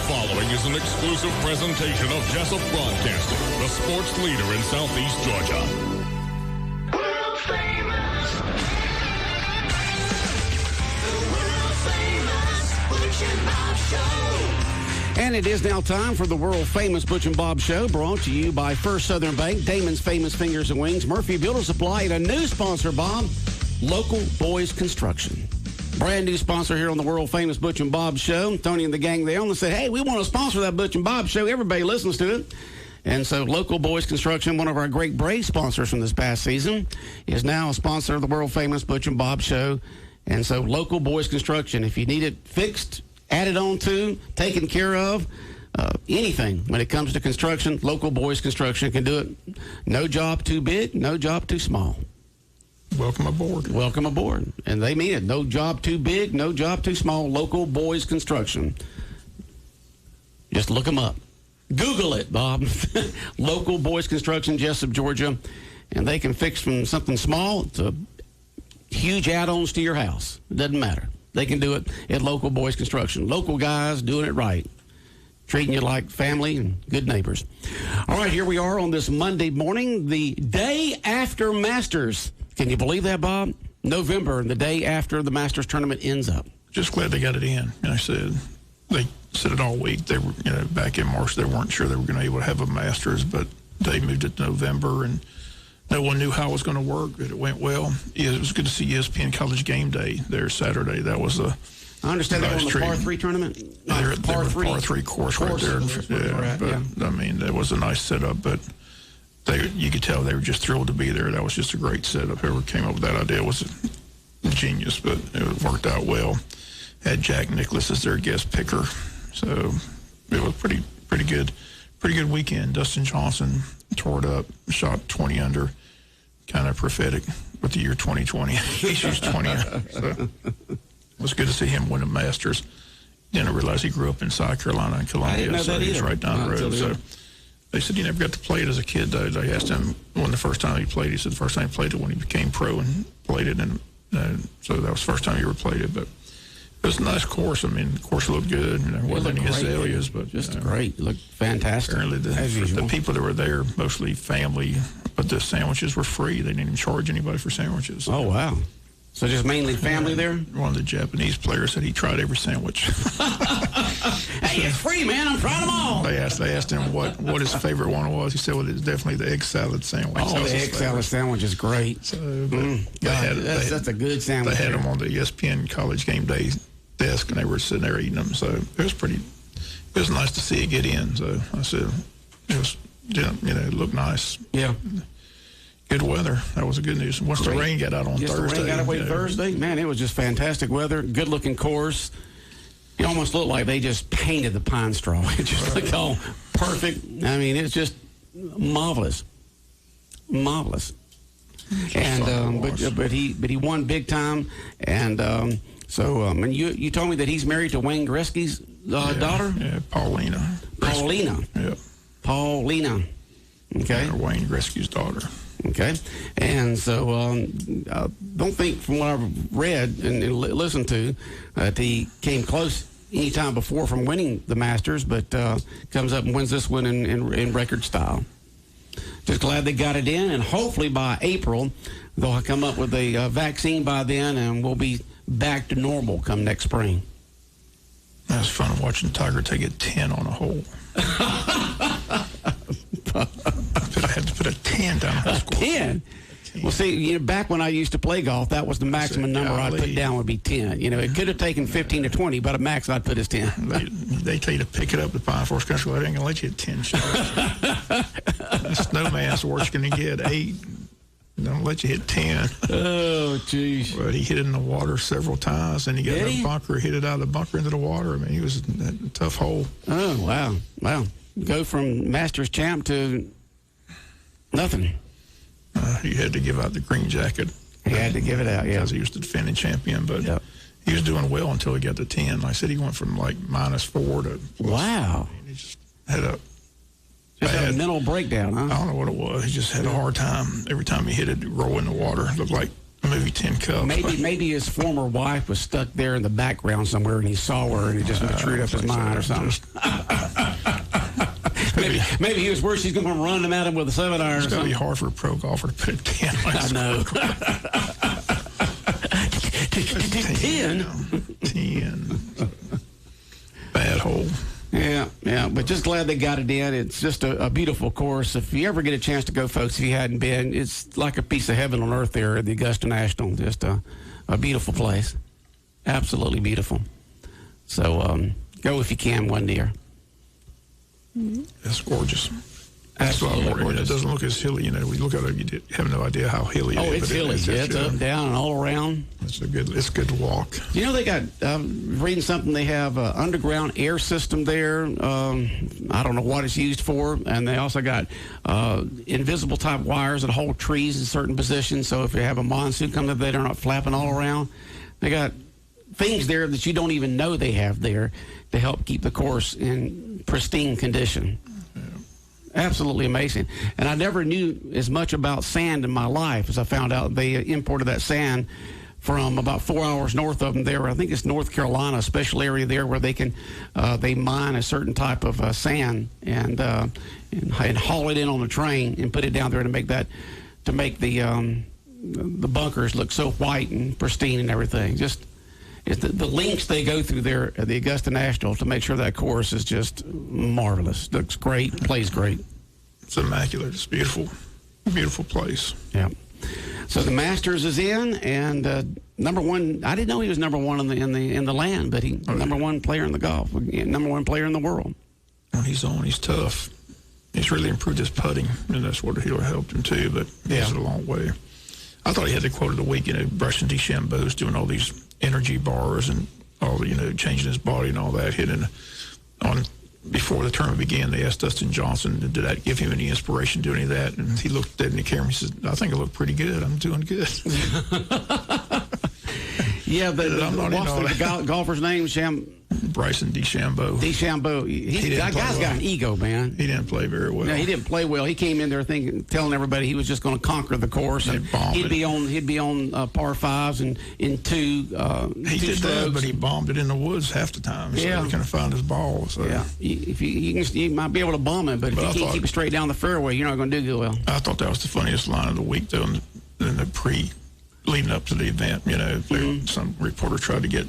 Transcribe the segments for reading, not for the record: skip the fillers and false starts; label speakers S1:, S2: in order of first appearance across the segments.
S1: following is an exclusive presentation of Jesup Broadcasting, the sports leader in Southeast Georgia.
S2: World famous. The world famous Butch and Bob Show.
S3: And it is now time for the world-famous Butch and Bob Show, brought to you by First Southern Bank, Damon's Famous Fingers and Wings, Murphy Builder Supply, and a new sponsor, Bob, Local Boys Construction. Brand new sponsor here on the world-famous Butch and Bob Show. Tony and the gang there on them said, hey, we want to sponsor that Butch and Bob Show. Everybody listens to it. And so Local Boys Construction, one of our great Brave sponsors from this past season, is now a sponsor of the world-famous Butch and Bob Show. And so Local Boys Construction, if you need it fixed, added on to, taken care of, anything when it comes to construction, Local Boys Construction can do it. No job too big, no job too small.
S4: Welcome aboard.
S3: Welcome aboard. And they mean it. No job too big, no job too small. Local Boys Construction. Just look them up. Google it, Bob. Local Boys Construction, Jesup, Georgia. And they can fix from something small to huge add-ons to your house. It doesn't matter. They can do it at Local Boys Construction. Local guys doing it right. Treating you like family and good neighbors. All right, here we are on this Monday morning, the day after Masters. Can you believe that, Bob? November, the day after the Masters tournament ends up.
S4: Just glad they got it in. And I said, they said it all week. They were, back in March, they weren't sure they were going to be able to have a Masters, but they moved it to November, and no one knew how it was going to work, but it went well. It was good to see ESPN College Game Day there Saturday. That was a
S3: I understand they were on the par 3 tournament?
S4: They're par 3 course right there. I mean, that was a nice setup, but you could tell they were just thrilled to be there. That was just a great setup. Whoever came up with that idea was a genius, but it worked out well. Had Jack Nicklaus as their guest picker, so it was pretty good. Pretty good weekend. Dustin Johnson tore it up, shot 20 under, kind of prophetic with the year 2020. He shoots 20. So it was good to see him win a Masters. Didn't realize he grew up in South Carolina and Columbia.
S3: I didn't know
S4: so
S3: that
S4: he's
S3: either.
S4: right down the road. So they said he never got to play it as a kid, though. They asked him when the first time he played. He said the first time he played it when he became pro and played it. And so that was the first time he ever played it. But it was a nice course. I mean, the course looked good. There wasn't any azaleas, but
S3: just great. It looked fantastic.
S4: Apparently, the people that were there, mostly family, but the sandwiches were free. They didn't even charge anybody for sandwiches.
S3: Oh, wow. So just mainly family there?
S4: One of the Japanese players said he tried every sandwich.
S3: Hey, it's free, man. I'm trying them all.
S4: They asked him what his favorite one was. He said, well, it's definitely the egg salad sandwich.
S3: Oh, the egg salad sandwich is great.
S4: So,
S3: that's a good sandwich.
S4: They had them on the ESPN College Game Day desk, and they were sitting there eating them. So it was nice to see it get in. So I said, it looked nice.
S3: Yeah.
S4: Good weather. That was a good news. Once the rain got out on Thursday.
S3: The rain got away Thursday. Man, it was just fantastic weather. Good-looking course. It almost looked like they just painted the pine straw. It just looked all perfect. I mean, it's just marvelous. Marvelous. And but he won big time. And and you told me that he's married to Wayne Gretzky's daughter?
S4: Yeah, Paulina.
S3: Yep. Paulina. Okay.
S4: Wayne Gretzky's daughter.
S3: Okay. And so don't think from what I've read and listened to that he came close any time before from winning the Masters, but comes up and wins this one in record style. Just glad they got it in, and hopefully by April they'll come up with a vaccine by then, and we'll be back to normal come next spring.
S4: That was fun watching Tiger take a 10 on a hole. I had to put a 10 down on the score. 10? Well, see,
S3: back when I used to play golf, that was the maximum number I'd put down would be 10. It could have taken 15 to 20, but a max I'd put is 10.
S4: They tell you to pick it up at Pine Forest Country. They ain't going to let you hit 10 shots. Snowman's the worst going to get 8. Don't let you hit 10.
S3: Oh, jeez.
S4: But he hit it in the water several times, and he got a bunker, hit it out of the bunker into the water. I mean, he was a tough hole.
S3: Oh, wow. Wow. Go from Masters champ to nothing.
S4: He had to give out the green jacket.
S3: He had to give it out, yeah.
S4: Because he was the defending champion, but he was doing well until he got to 10. Like I said, he went from like -4 to plus.
S3: Wow.
S4: He just had a
S3: mental breakdown, huh?
S4: I don't know what it was. He just had a hard time. Every time he hit it, roll in the water. It looked like movie Tin Cup.
S3: Maybe his former wife was stuck there in the background somewhere, and he saw her, and he just screwed up his mind or something. Maybe he was worried she's going to run him at him with a 7-iron.
S4: It's going to be hard for a pro golfer to put a 10 on his
S3: I know.
S4: 10. Bad hole.
S3: Yeah, but just glad they got it in. It's just a beautiful course. If you ever get a chance to go, folks, if you hadn't been, it's like a piece of heaven on earth there at the Augusta National. Just a beautiful place. Absolutely beautiful. So go if you can one year.
S4: It's gorgeous.
S3: Absolutely gorgeous.
S4: It doesn't look as hilly. You know, we look at it, you have no idea how hilly it is.
S3: Oh, it's hilly. It's up, down, and all around.
S4: It's good to walk.
S3: You know, they got, reading something, they have an underground air system there. I don't know what it's used for. And they also got invisible type wires that hold trees in certain positions. So if you have a monsoon come up, they're not flapping all around. They got things there that you don't even know they have there to help keep the course in pristine condition. Absolutely amazing. And I never knew as much about sand in my life as I found out they imported that sand from about 4 hours north of them there. I think it's North Carolina, a special area there where they can they mine a certain type of sand and haul it in on the train and put it down there to make the bunkers look so white and pristine and everything. Just it's the links they go through there at the Augusta National to make sure that course is just marvelous. Looks great, plays great.
S4: It's immaculate. It's beautiful, beautiful place.
S3: Yeah. So the Masters is in, and number one. I didn't know he was number one in the land, but number one player in the golf, number one player in the world.
S4: When he's on, he's tough. He's really improved his putting, and that's what he'll helped him too. But he's a long way. I thought he had the quote of the week. You know, Butch and DeChambeau's doing all these energy bars and all the, changing his body and all that. Hitting on before the tournament began, they asked Dustin Johnson, did that give him any inspiration to do any of that? And he looked dead in the camera and he said, I think I look pretty good. I'm doing good.
S3: Yeah, but what's the golfer's name?
S4: Bryson DeChambeau.
S3: DeChambeau. That guy's got an ego, man.
S4: He didn't play very well.
S3: No, he didn't play well. He came in there telling everybody he was just going to conquer the course. And he'd be on par fives and in two.
S4: He did that, but he bombed it in the woods half the time. So he couldn't find his ball. So. Yeah,
S3: if you might be able to bomb it, but if you can't keep it straight down the fairway, you're not going to do well.
S4: I thought that was the funniest line of the week, though, in the leading up to the event. Some reporter tried to get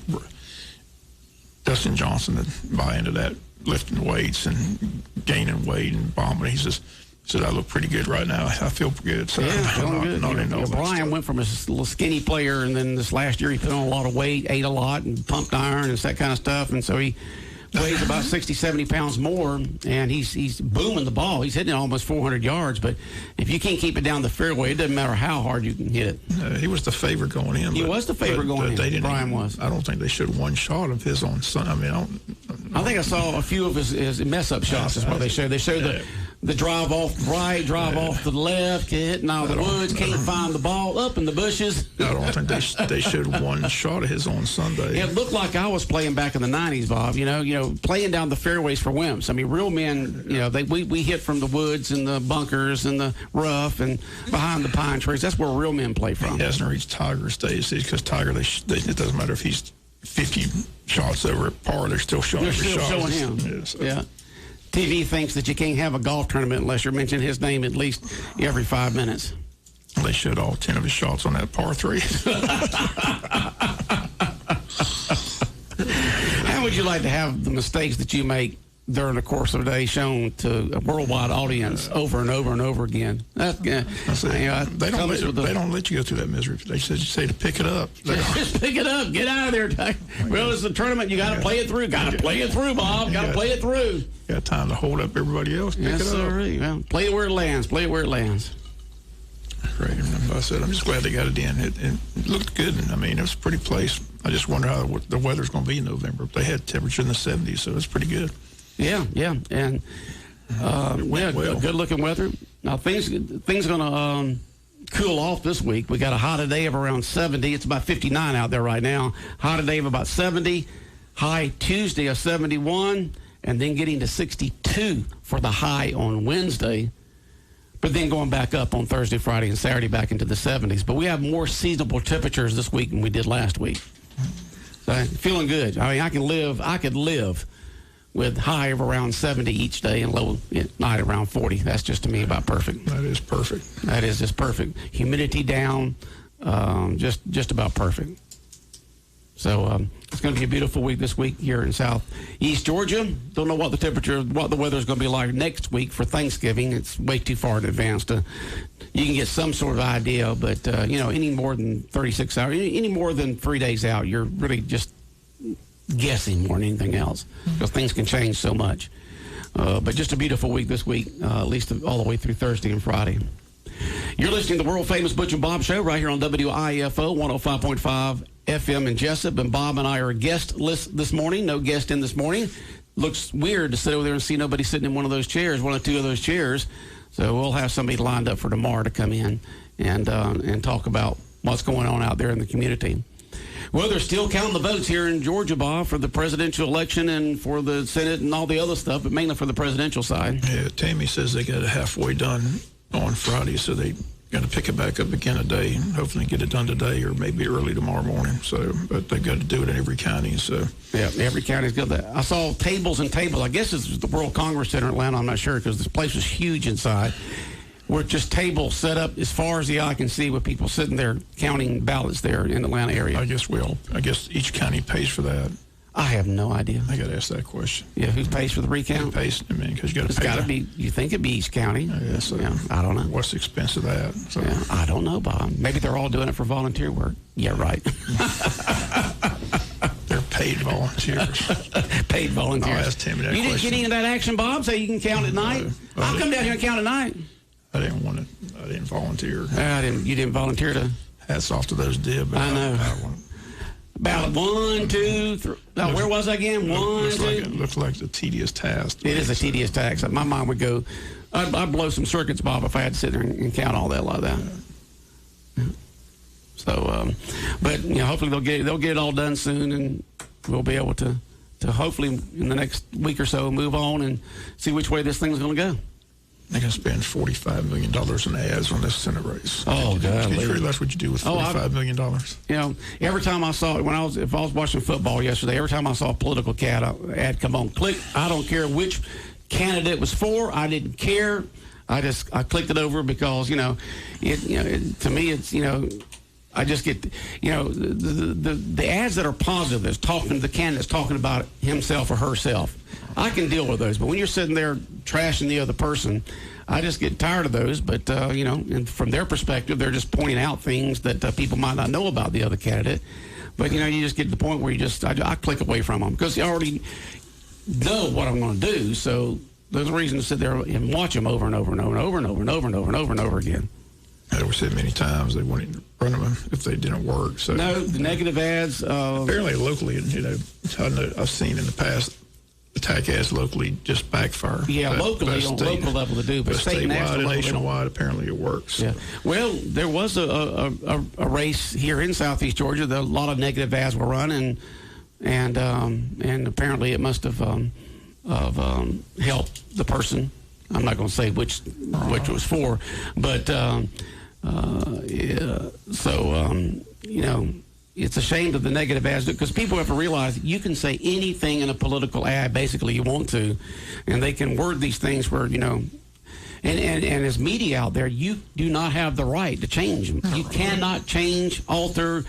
S4: Dustin Johnson to buy into that, lifting weights and gaining weight and bombing. He said, I look pretty good right now. I feel good. So
S3: feeling good. Brian went from a little skinny player, and then this last year he put on a lot of weight, ate a lot, and pumped iron and that kind of stuff. And so he weighs about 60, 70 pounds more, and he's booming the ball. He's hitting it almost 400 yards. But if you can't keep it down the fairway, it doesn't matter how hard you can hit it.
S4: He was the favorite going in.
S3: He was the favorite going in. Brian was.
S4: I don't think they showed one shot of his on Sunday.
S3: I think I saw a few of his mess-up shots is what they showed. They showed the drive off right, drive off to the left, hitting out of the woods, can't find the ball, up in the bushes.
S4: I don't think they showed one shot of his on Sunday.
S3: It looked like I was playing back in the 90s, Bob, playing down the fairways for wimps. I mean, real men, we hit from the woods and the bunkers and the rough and behind the pine trees. That's where real men play from.
S4: He hasn't reached Tiger stage because Tiger, it doesn't matter if he's 50 shots over at par, they're still showing him.
S3: They're still showing him. Yeah. TV thinks that you can't have a golf tournament unless you're mentioning his name at least every 5 minutes.
S4: They showed all 10 of his shots on that par 3.
S3: How would you like to have the mistakes that you make during the course of a day shown to a worldwide audience over and over and over again? They don't let you go through that misery. They say to pick it up. Just pick it up. Get out of there. Well, it's a tournament. You got to play it through. Got to play it through, Bob. Got to play it through.
S4: Got time to hold up everybody else. Pick it up.
S3: Well, play it where it lands. Play it where it lands.
S4: Great. I said, I'm just glad they got it in. It looked good. I mean, it was a pretty place. I just wonder how the weather's going to be in November. They had temperature in the 70s, so it's pretty good. Yeah, and good-looking weather. Now things are going to cool off this week. We got a high today of around 70. It's about 59 out there right now. High today of about 70. High Tuesday of 71, and then getting to 62 for the high on Wednesday.
S3: but then going back up on Thursday, Friday, and Saturday back into the 70s. But we have more seasonable temperatures this week than we did last week. So feeling good. I mean, I could live with high of around 70 each day and low at night around 40. That's just to me about perfect.
S4: That is perfect.
S3: That is just perfect. Humidity down, just about perfect. So it's going to be a beautiful week this week here in southeast Georgia. Don't know what the weather is going to be like next week for Thanksgiving. It's way too far in advance you can get some sort of idea, but any more than 36 hours, any more than 3 days out, you're really just guessing more than anything else because things can change so much. But just a beautiful week this week, at least all the way through Thursday and Friday. You're listening to the world-famous Butch and Bob Show right here on WIFO 105.5 FM in Jesup. And Bob and I are guest list this morning. No guest in this morning. Looks weird to sit over there and see nobody sitting in one of those chairs, one or two of those chairs. So we'll have somebody lined up for tomorrow to come in and talk about what's going on out there in the community. Well, they're still counting the votes here in Georgia, Bob, for the presidential election and for the Senate and all the other stuff, but mainly for the presidential side.
S4: Yeah, Tammy says they got it halfway done on Friday, so they got to pick it back up again today and hopefully get it done today or maybe early tomorrow morning. So, but they've got to do it in every county. So,
S3: yeah, every county's got that. I saw tables and tables. I guess it's the World Congress Center in Atlanta. I'm not sure because this place was huge inside. Where just tables set up as far as the eye can see with people sitting there counting ballots there in the Atlanta area.
S4: I guess each county pays for that.
S3: I have no idea.
S4: I got to ask that question.
S3: Yeah, who pays for the recount?
S4: Who pays? I mean, because you got to
S3: pay. It's got to be. You think it'd be each county?
S4: Yeah, so
S3: yeah, I don't know.
S4: What's the expense of that? So.
S3: Yeah, I don't know, Bob. Maybe they're all doing it for volunteer work. Yeah, right.
S4: They're paid volunteers.
S3: Paid volunteers.
S4: I'll ask Timmy that
S3: you
S4: question.
S3: didn't get any of that action, Bob, so you can count at night?
S4: No,
S3: I'll come down here and count at night.
S4: I didn't want to. I didn't volunteer.
S3: You didn't volunteer to?
S4: Hats off to those did. But
S3: I know. About 1, 2, 3. Oh, where was I again? 1, 2.
S4: It looks like a tedious task.
S3: It is a tedious task. My mind would go, I'd blow some circuits, Bob, if I had to sit there and count all that like that. Yeah. So, but hopefully they'll get it all done soon, and we'll be able to hopefully in the next week or so move on and see which way this thing's going to go.
S4: They're going to spend $45 million in ads on this Senate race.
S3: Oh, God.
S4: Can you sure that's what you do with $45 million?
S3: Every time I saw it, if I was watching football yesterday, every time I saw a political ad come on, click. I don't care which candidate it was for. I didn't care. I clicked it over because, to me, it's, I just get, the ads that are positive, that's talking to the candidate's talking about himself or herself. I can deal with those, but when you're sitting there trashing the other person, I just get tired of those. But, and from their perspective, they're just pointing out things that people might not know about the other candidate. But, you just get to the point where I click away from them because you already know what I'm going to do. So there's a reason to sit there and watch them over and over and over and over and over and over and over and over and over again.
S4: As we said many times, they wanted to run them if they didn't work. So
S3: no, the negative ads.
S4: Apparently, locally, I've seen in the past attack ads locally just backfire.
S3: Yeah, locally on local level to do, but
S4: statewide and nationwide, apparently it works.
S3: Yeah. Well, there was a race here in Southeast Georgia. A lot of negative ads were run, and apparently it must have helped the person. I'm not going to say which it was for, but. It's a shame that the negative ads do, because people have to realize you can say anything in a political ad basically you want to, and they can word these things where, and as media out there, you do not have the right to change them. You cannot change, alter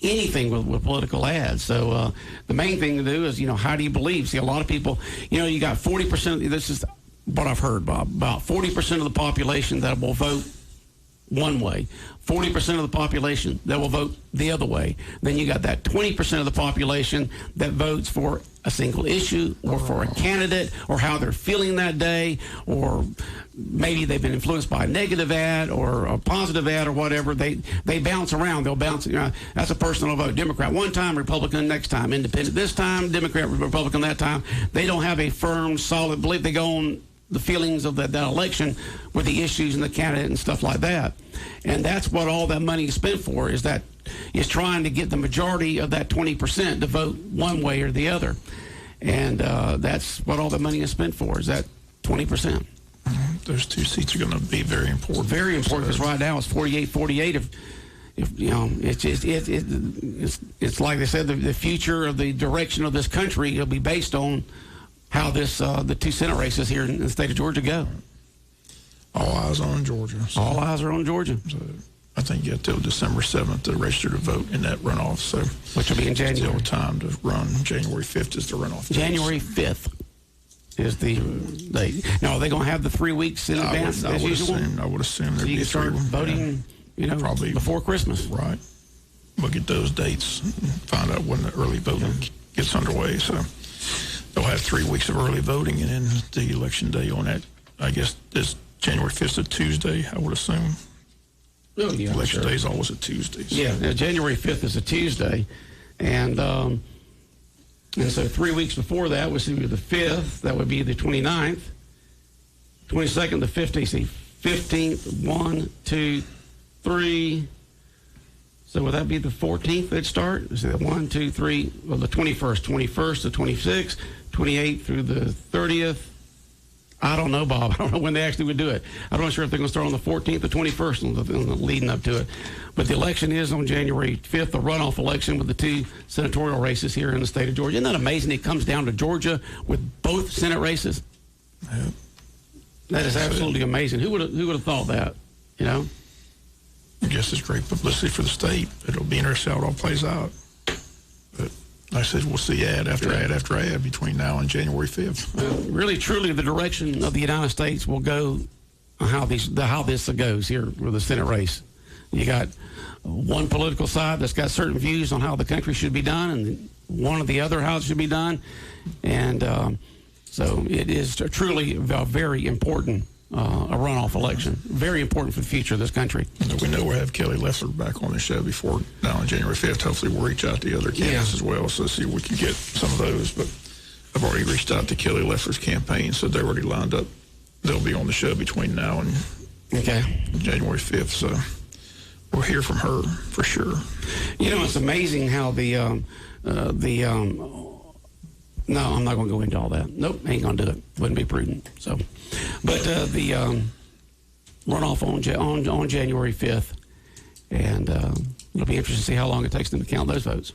S3: anything with political ads. So the main thing to do is, how do you believe? See, a lot of people, you got 40%, this is what I've heard, Bob, about 40% of the population that will vote one way, 40% of the population that will vote the other way. Then you got that 20% of the population that votes for a single issue or for a candidate or how they're feeling that day, or maybe they've been influenced by a negative ad or a positive ad or whatever. They bounce around. They'll bounce. That's a person that'll vote Democrat one time, Republican next time, Independent this time, Democrat, Republican that time. They don't have a firm, solid belief. They go on the feelings of that election with the issues and the candidate and stuff like that. And that's what all that money is spent for, is trying to get the majority of that 20% to vote one way or the other. And that's what all the money is spent for, is that 20%.
S4: those two seats are going to be very important.
S3: Very important, because right now it's 48-48. If you know, it's like they said, the future of the direction of this country will be based on how the two Senate races here in the state of Georgia go.
S4: All eyes on Georgia.
S3: So. All eyes are on Georgia.
S4: So I think you have till December 7th to register to vote in that runoff. So
S3: which will be in January.
S4: Still time to run. January 5th is the runoff.
S3: January 5th is the date. Now, are they going to have the 3 weeks in advance as usual?
S4: I would assume there'd
S3: so you
S4: be
S3: can start voting, probably before Christmas.
S4: Right. We'll get those dates and find out when the early voting gets underway. So they'll have 3 weeks of early voting, and then the election day on that, I guess, is January 5th, a Tuesday, I would assume.
S3: Oh, yeah,
S4: election day is always a Tuesday. So.
S3: Yeah, January 5th is a Tuesday. And so 3 weeks before that was the 5th. That would be the 29th. 22nd, the 15th. 15th, 1, 2, 3. So would that be the 14th they'd start? Is it 1, 2, 3? Well, the 21st. 21st to 26th. 28th through the 30th. I don't know, Bob. I don't know when they actually would do it. I'm not sure if they're going to start on the 14th or 21st on the leading up to it. But the election is on January 5th, a runoff election with the two senatorial races here in the state of Georgia. Isn't that amazing? It comes down to Georgia with both Senate races.
S4: Yeah.
S3: That is absolutely amazing. Who would have thought that?
S4: I guess it's great publicity for the state. It'll be interesting how it all plays out. But like I said, we'll see ad after ad after ad between now and January 5th.
S3: Really, truly, the direction of the United States will go how this goes here with the Senate race. You got one political side that's got certain views on how the country should be done, and one of the other how it should be done. And so it is truly a very important a runoff election. Very important for the future of this country.
S4: We know we'll have Kelly Loeffler back on the show before now on January 5th. Hopefully we'll reach out to the other candidates as well, so see if we can get some of those. But I've already reached out to Kelly Loeffler's campaign, so they're already lined up. They'll be on the show between now and January 5th, so we'll hear from her for sure.
S3: It's amazing how no, I'm not going to go into all that. Nope, ain't going to do it. Wouldn't be prudent. So, but the runoff on January 5th, and it'll be interesting to see how long it takes them to count those votes.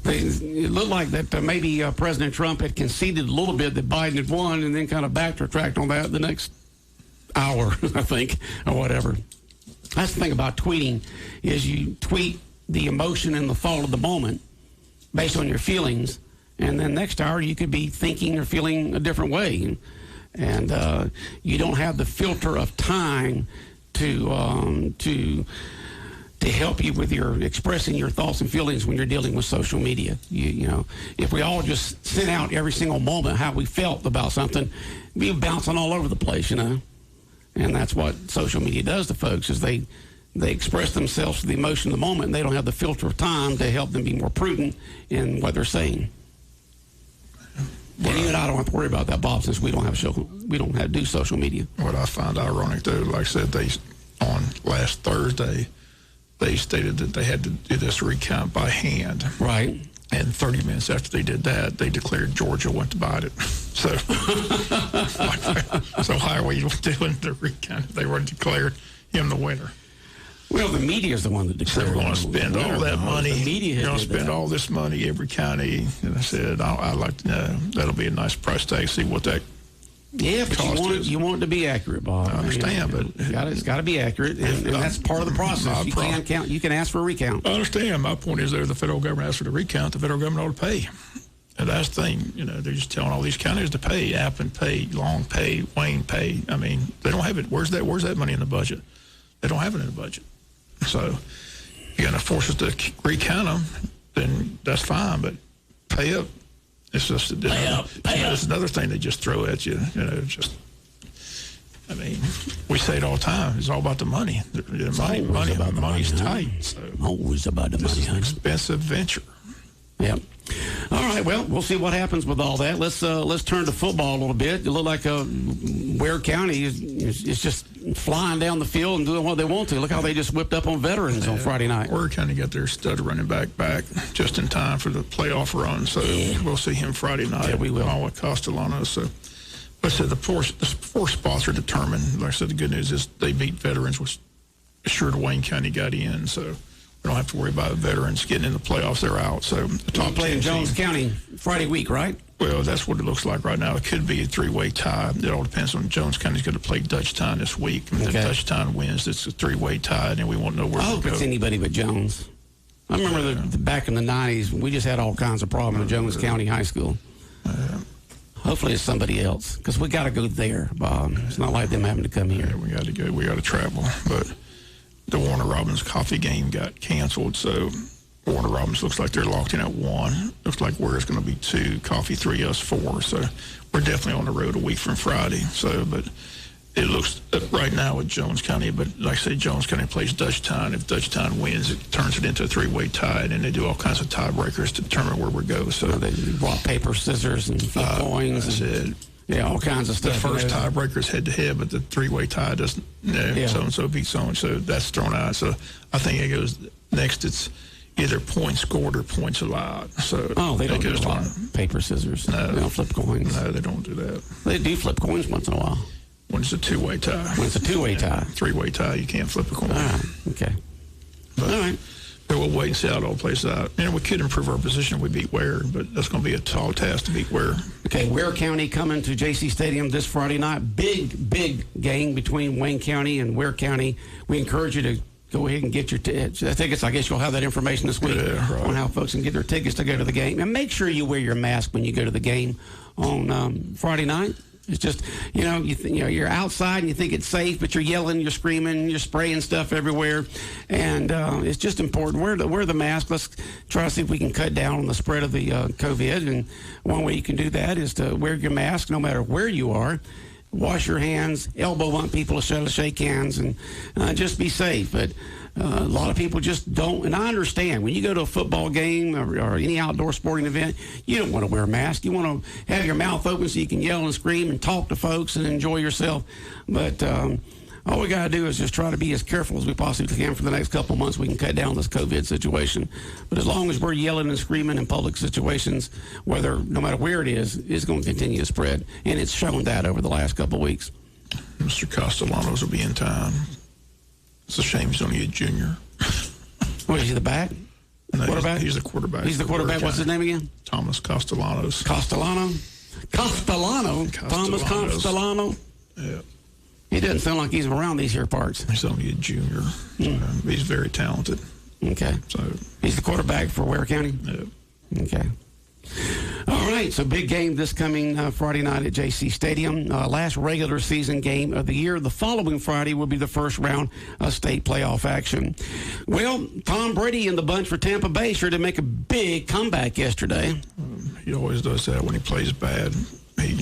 S3: It looked like that maybe President Trump had conceded a little bit that Biden had won, and then kind of backtracked on that the next hour, I think, or whatever. That's the thing about tweeting, is you tweet the emotion and the thought of the moment based on your feelings, and then next hour you could be thinking or feeling a different way, and you don't have the filter of time to help you with your expressing your thoughts and feelings when you're dealing with social media. You know, if we all just sent out every single moment how we felt about something, we'd be bouncing all over the place, and that's what social media does to folks, is they express themselves to the emotion of the moment, and they don't have the filter of time to help them be more prudent in what they're saying. And you and I don't have to worry about that, Bob, since we don't have to do social media.
S4: What I find ironic, though, like I said, on last Thursday, they stated that they had to do this recount by hand.
S3: Right.
S4: And 30 minutes after they did that, they declared Georgia went to Biden. So how are we doing the recount? They were declared him the winner.
S3: Well, the media is the one that declared.
S4: They're going to spend all that money.
S3: The media
S4: They're going to spend all this money, every county. And I said, I'd like to know. That'll be a nice price tag. See what that.
S3: Yeah, but you want it to be accurate, Bob.
S4: I understand, but
S3: it's got to be accurate, and that's part of the process. You can't count. You can ask for a recount.
S4: I understand. My point is, the federal government asks for the recount. The federal government ought to pay. And that's the thing. They're just telling all these counties to pay. Appleton pay, Long pay, Wayne pay. I mean, they don't have it. Where's that money in the budget? They don't have it in the budget. So if you're going to force us to recount them, then that's fine. But pay up. It's just it's another thing they just throw at you. We say it all the time. It's all about the money. Money's tight. So
S3: always about the money.
S4: It's an expensive venture.
S3: Yep. All right. Well, we'll see what happens with all that. Let's turn to football a little bit. It looked like Ware County is just flying down the field and doing what they want to. Look how they just whipped up on veterans on Friday night.
S4: Ware County got their stud running back just in time for the playoff run. So we'll see him Friday night.
S3: Yeah, we will.
S4: Along with Castellano. So Like I said, the four spots are determined. Like I said, the good news is they beat veterans, which assured Wayne County got in, so we don't have to worry about veterans getting in the playoffs. They're out. So the top
S3: playing Jones County Friday week, right?
S4: Well, that's what it looks like right now. It could be a three-way tie. It all depends on Jones County's going to play Dutchtown this week. And if Dutchtown wins, it's a three-way tie, and we won't know where
S3: I
S4: to
S3: hope
S4: go.
S3: it's anybody but Jones. I remember back in the 90s, we just had all kinds of problems at Jones County High School. Hopefully it's somebody else, because we got to go there, Bob. It's not like them having to come here.
S4: Yeah, we got to go. We got to travel. But the Warner Robins coffee game got canceled, so Warner Robins looks like they're locked in at 1. Looks like Ware's going to be 2, Coffee 3, us 4. So we're definitely on the road a week from Friday. So, but it looks right now with Jones County, but like I say, Jones County plays Dutchtown. If Dutchtown wins, it turns it into a three-way tie, and they do all kinds of tiebreakers to determine where we go. So
S3: they rock, paper, scissors, and flip coins.
S4: That's it.
S3: Yeah, all kinds of stuff.
S4: The first tiebreaker is head-to-head, but the three-way tie doesn't. So-and-so beats so-and-so. That's thrown out. So I think it goes next. It's either points scored or points allowed. So
S3: they don't do a lot of paper, scissors.
S4: No.
S3: They don't flip coins.
S4: No, they don't do that.
S3: They do flip coins once in a while.
S4: When it's a two-way tie.
S3: When it's a two-way tie.
S4: Three-way tie, you can't flip a coin.
S3: Okay.
S4: But,
S3: all right.
S4: But we'll wait and see how it all plays out. We could improve our position if we beat Ware, but that's going to be a tall task to beat Ware.
S3: Okay, Ware County coming to JC Stadium this Friday night. Big game between Wayne County and Ware County. We encourage you to go ahead and get your tickets. I guess you'll have that information this week on how folks can get their tickets to go to the game. And make sure you wear your mask when you go to the game on Friday night. It's just, you're outside and you think it's safe, but you're yelling, you're screaming, you're spraying stuff everywhere. And it's just important. Wear the mask. Let's try to see if we can cut down on the spread of the COVID. And one way you can do that is to wear your mask no matter where you are. Wash your hands, elbow bump people to shake hands, and just be safe. But a lot of people just don't, and I understand. When you go to a football game or any outdoor sporting event, you don't want to wear a mask. You want to have your mouth open so you can yell and scream and talk to folks and enjoy yourself. But all we got to do is just try to be as careful as we possibly can for the next couple of months. We can cut down this COVID situation. But as long as we're yelling and screaming in public situations, no matter where it is, it's going to continue to spread. And it's shown that over the last couple of weeks.
S4: Mr. Castellanos will be in time. It's a shame he's only a junior.
S3: What, is he the back?
S4: No,
S3: quarterback?
S4: He's the quarterback.
S3: He's the quarterback. What's his name again?
S4: Thomas Castellanos.
S3: Castellano? Thomas Castellano?
S4: Yeah.
S3: He doesn't sound like he's around these here parts.
S4: He's only a junior. He's very talented.
S3: Okay.
S4: So
S3: he's the quarterback for Ware County?
S4: Yeah.
S3: Okay. All right, so big game this coming Friday night at JC Stadium. Last regular season game of the year. The following Friday will be the first round of state playoff action. Well, Tom Brady and the bunch for Tampa Bay sure did make a big comeback yesterday.
S4: He always does that when he plays bad. He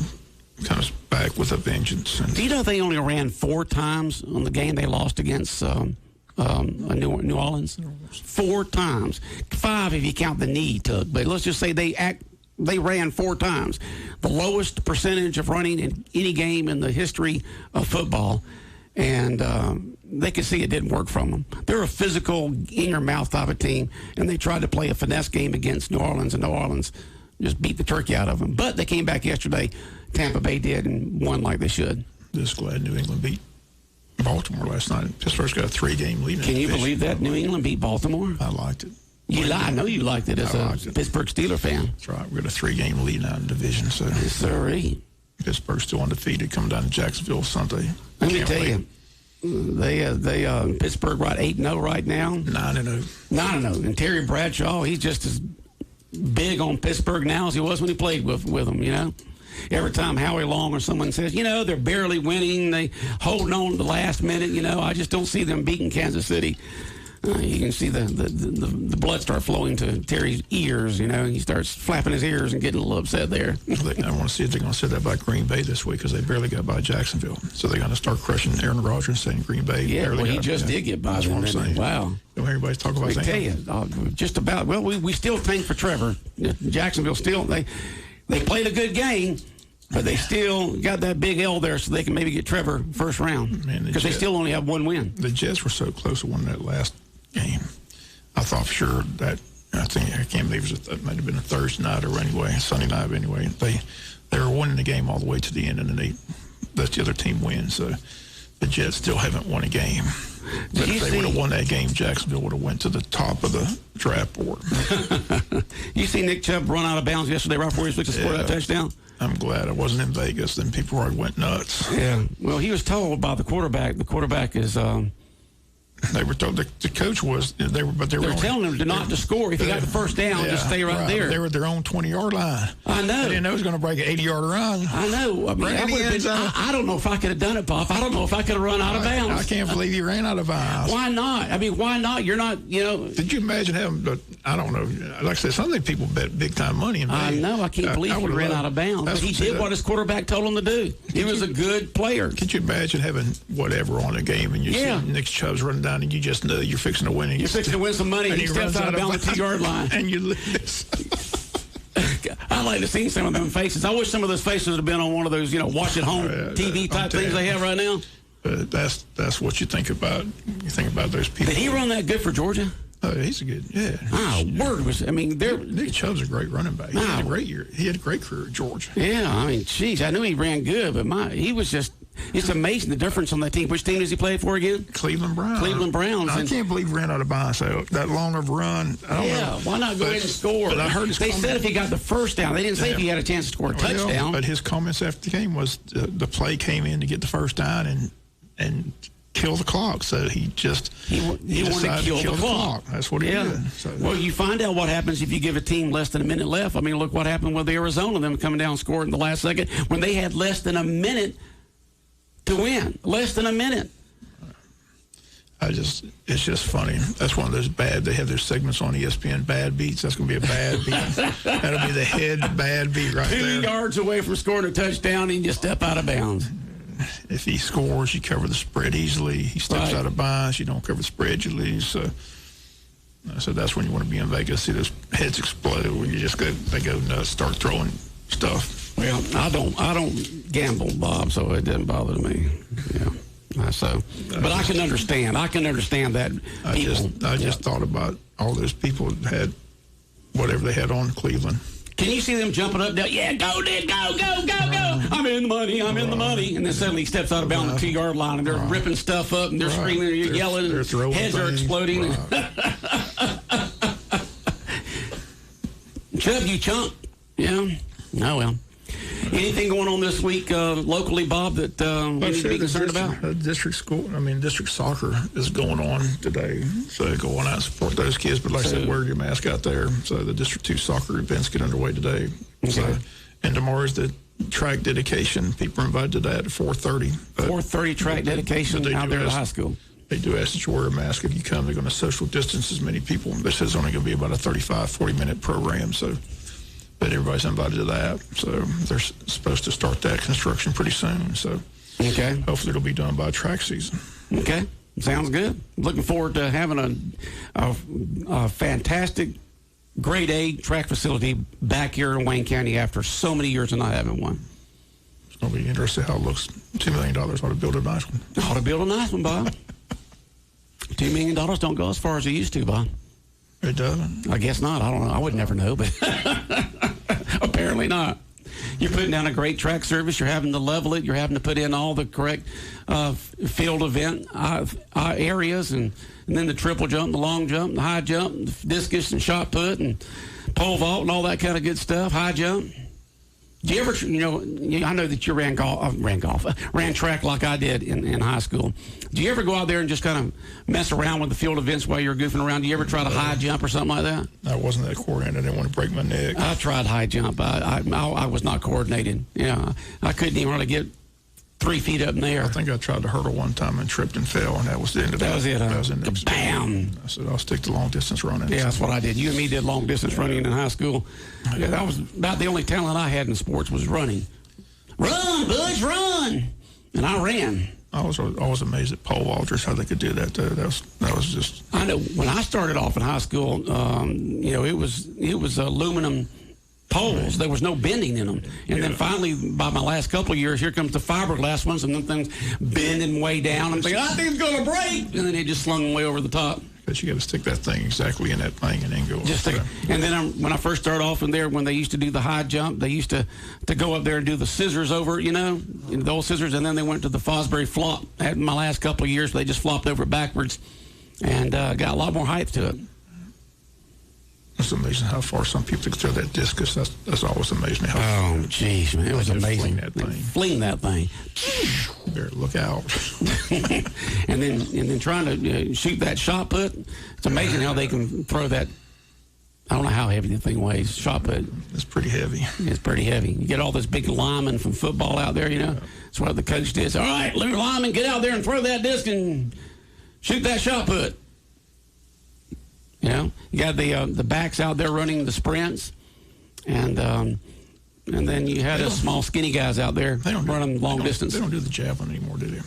S4: comes back with a vengeance.
S3: Do you know they only ran 4 times on the game they lost against New Orleans? 4 times. 5 if you count the knee he took. But let's just say they ran 4 times. The lowest percentage of running in any game in the history of football. And they could see it didn't work from them. They're a physical, in-your-mouth type of team, and they tried to play a finesse game against New Orleans, and New Orleans just beat the turkey out of them. But they came back yesterday, Tampa Bay did, and won like they should.
S4: Just glad New England beat Baltimore last night. Pittsburgh's got a 3-game lead.
S3: Can you believe that? New England beat Baltimore?
S4: I liked it.
S3: I know you liked it as a Pittsburgh Steelers fan.
S4: That's right. We got a 3-game lead now in the division. So
S3: yes, sirree.
S4: Pittsburgh's still undefeated. Coming down to Jacksonville Sunday.
S3: Let me tell you, they Pittsburgh right 8-0 right now.
S4: 9-0.
S3: 9-0. And Terry Bradshaw, he's just as big on Pittsburgh now as he was when he played with them. Every time Howie Long or someone says, they're barely winning, they holding on to the last minute, I just don't see them beating Kansas City. You can see the blood start flowing to Terry's ears, and he starts flapping his ears and getting a little upset there.
S4: I want to see if they're going to say that about Green Bay this week because they barely got by Jacksonville. So they're going to start crushing Aaron Rodgers saying Green Bay.
S3: Yeah, he just did get by them.
S4: That's what I'm saying.
S3: Wow.
S4: Everybody's talking about that.
S3: I tell you, just about, we still think for Trevor. Jacksonville still, they played a good game. But they still got that big L there so they can maybe get Trevor first round. Because they still only have 1 win.
S4: The Jets were so close to winning that last game. I thought for sure that I can't believe it might have been a Thursday night or anyway, Sunday night anyway. They were winning the game all the way to the end, and then let the other team win. So the Jets still haven't won a game. But if they would have won that game, Jacksonville would have went to the top of the draft board.
S3: You see Nick Chubb run out of bounds yesterday right before he was supposed to score that touchdown?
S4: I'm glad I wasn't in Vegas. Then people already went nuts.
S3: Yeah. Well, he was told by the quarterback. The quarterback is.
S4: They were told the coach was they were
S3: telling him not to score if he got the first down. Just stay right there.
S4: They were at their own 20-yard line.
S3: I know.
S4: They didn't know he was going to break an 80-yard run.
S3: I know. I mean, I don't know if I could have done it, Pop. I don't know if I could have run out of bounds.
S4: I can't believe he ran out of bounds.
S3: Why not? I mean, why not? You're not.
S4: Did you imagine having? I don't know. Like I said, some of these people bet big time money in Vegas.
S3: I know. I can't believe he ran out of bounds. But he did what his quarterback told him to do. He was a good player.
S4: Could you imagine having whatever on a game and you see Nick Chubb's running down and you just know you're fixing to win.
S3: You're fixing to win some money. And he steps out of bounds the 2-yard line.
S4: And you lose.
S3: I'd like to see some of them faces. I wish some of those faces would have been on one of those, watch at home TV type things they have right now.
S4: That's what you think about. You think about those people.
S3: Did he run that good for Georgia?
S4: Oh, he's a good, yeah.
S3: Nick
S4: Chubb's a great running back. He had a great year. He had a great career at Georgia.
S3: Yeah, I mean, geez, I knew he ran good, but he was just. It's amazing the difference on that team. Which team does he play for again?
S4: Cleveland Browns.
S3: Cleveland Browns.
S4: I can't believe he ran out of bounds. That long of a run. I don't know.
S3: Why not go ahead and score?
S4: But I heard
S3: they said if he got the first down. They didn't say if he had a chance to score a touchdown.
S4: But his comments after the game was the play came in to get the first down and kill the clock. So he wanted
S3: to kill the clock.
S4: That's what he did. So,
S3: well, you find out what happens if you give a team less than a minute left. I mean, look what happened with Arizona, them coming down and scoring in the last second when they had less than a minute to win. Less than a minute.
S4: It's just funny. That's one of those they have their segments on ESPN, bad beats. That's going to be a bad beat. That'll be the head bad beat right there.
S3: 2 yards away from scoring a touchdown, and you step out of bounds.
S4: If he scores, you cover the spread easily. He steps out of bounds, you don't cover the spread, you lose. So that's when you want to be in Vegas. See those heads explode when they go nuts, start throwing stuff.
S3: Well, I don't gamble, Bob, so it doesn't bother me. Yeah. But I can understand. I can understand that.
S4: I just thought about all those people that had whatever they had on Cleveland.
S3: Can you see them jumping up, down? Yeah, go, Dick, go. I'm in the money. And then suddenly he steps out of bounds on the 2-yard line, and they're ripping stuff up, and they're screaming, and you're yelling, and heads are exploding. Chubb, you chump. Yeah. Oh, well. Anything going on this week locally, Bob, that we need to be concerned about?
S4: District soccer is going on today. So go on out and support those kids. But like I said, wear your mask out there. So the District 2 soccer events get underway today. Okay. And tomorrow's the track dedication. People are invited to that at 4:30.
S3: 4:30 track dedication out there at the high school.
S4: They do ask that you wear a mask if you come. They're going to social distance as many people. This is only going to be about a 35, 40-minute program. But everybody's invited to that. So they're supposed to start that construction pretty soon. So hopefully it'll be done by track season.
S3: Okay. Sounds good. Looking forward to having a fantastic grade A track facility back here in Wayne County after so many years of not having one.
S4: It's going to be interesting how it looks. $2 million ought to build a nice one.
S3: Ought to build a nice one, Bob. $2 million don't go as far as it used to, Bob.
S4: It doesn't?
S3: I guess not. I don't know. I would never know, but apparently not. You're putting down a great track service. You're having to level it. You're having to put in all the correct field event areas, and then the triple jump, the long jump, the high jump, the discus and shot put, and pole vault, and all that kind of good stuff. High jump. Do you ever, I know that you ran track like I did in high school. Do you ever go out there and just kind of mess around with the field events while you're goofing around? Do you ever try to high jump or something like that?
S4: I wasn't that coordinated. I didn't want to break my neck.
S3: I tried high jump. I was not coordinated. Yeah, I couldn't even really get 3 feet up in the air.
S4: I think I tried to hurdle one time and tripped and fell, and that was the end of that.
S3: That was it.
S4: That was it.
S3: Bam!
S4: I said, I'll stick to long distance running.
S3: Yeah, that's what I did. You and me did long distance running in high school. Yeah, that was about the only talent I had in sports was running. Run, Butch, run! And I ran.
S4: I was amazed at pole vaulters, how they could do that, too. That was just...
S3: I know. When I started off in high school, it was aluminum poles. There was no bending in them. And then finally, by my last couple of years, here comes the fiberglass ones, and them things bending way down. I'm thinking, that thing's going to break. And then they just slung them way over the top.
S4: because you got to stick that thing exactly in that thing and then go.
S3: And then when I first started off in there, when they used to do the high jump, they used to go up there and do the scissors over, the old scissors, and then they went to the Fosbury flop. At my last couple of years, they just flopped over backwards and got a lot more height to it.
S4: It's amazing how far some people can throw that discus. That's always amazed me.
S3: Oh, jeez, man. It was amazing.
S4: Fling that thing.
S3: Better
S4: look out.
S3: and then trying to shoot that shot put. It's amazing how they can throw that. I don't know how heavy the thing weighs. Shot put.
S4: It's pretty heavy.
S3: It's pretty heavy. You get all this big linemen from football out there, That's what the coach did. All right, little lineman, get out there and throw that disc and shoot that shot put. You got the backs out there running the sprints, and then you had us small, skinny guys out there running long distance.
S4: They don't do the javelin anymore, do they?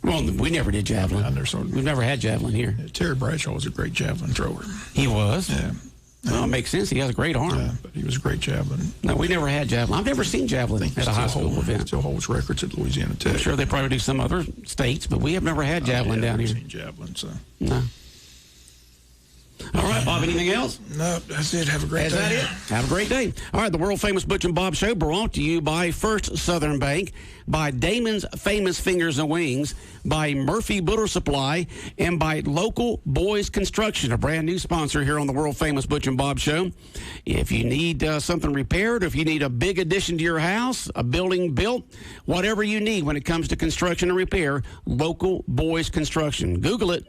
S3: Well, we never did javelin. We've never had javelin here.
S4: Terry Bradshaw was a great javelin thrower.
S3: He was?
S4: Yeah.
S3: Well, it makes sense. He has a great arm.
S4: Yeah, but he was a great javelin.
S3: No, we never had javelin. I've never seen javelin at a high school event.
S4: Still holds records at Louisiana Tech.
S3: I'm sure they probably do some other states, but we have never had javelin down here.
S4: I've seen javelin, so.
S3: No. All right, Bob, anything else?
S4: No, that's it. Have a great day.
S3: Is that it? Have a great day. All right, the world-famous Butch and Bob Show brought to you by First Southern Bank, by Damon's Famous Fingers and Wings, by Murphy Builder Supply, and by Local Boys Construction, a brand new sponsor here on the world-famous Butch and Bob Show. If you need something repaired, if you need a big addition to your house, a building built, whatever you need when it comes to construction and repair, Local Boys Construction. Google it.